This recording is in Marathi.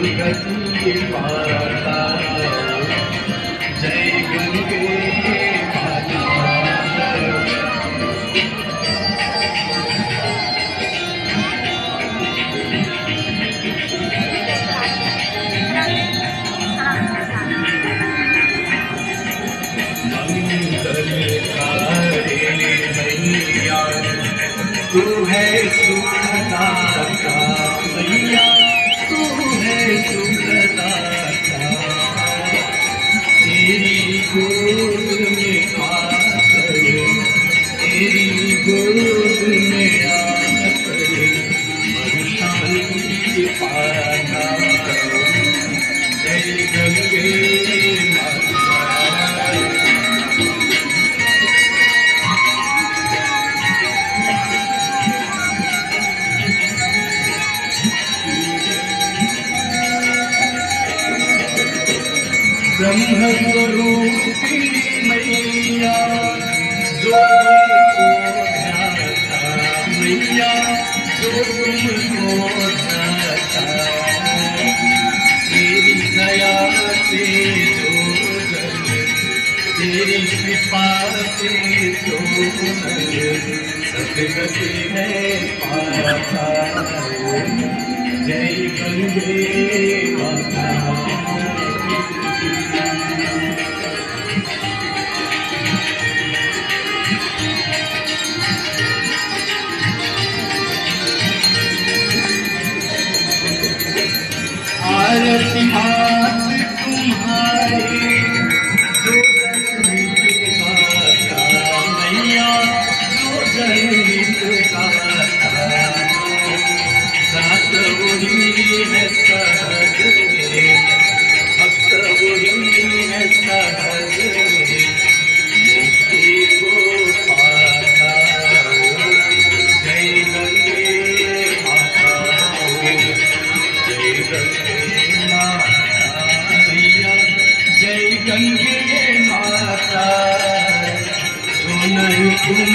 गंगे माता, जय गंगे माता। तू है सुखदाता मैया, तू है सुखदाता। तेरी गोद में आकर, तेरी गोद में आकर मैं शांति पाता। जय गंगे माता। ब्रह्मस्वरूपिणी मैया, जो तुमको ध्याता मैया, जो तुमको ध्याता। तेरी दया से जो जन, तेरी कृपा से जो मन सदगति है पाता। जय गंगे माता। आरती हाथ तुम्हारे, जो जनहित गाता मैया, जो जनहित गाता। दास वही है सहज मेरे, भक्त वही है सहज मेरे, मुक्ति को पाता। जय गंगे माता, जय गंगे माता मैया, जय गंगे माता। जो नहीं तुम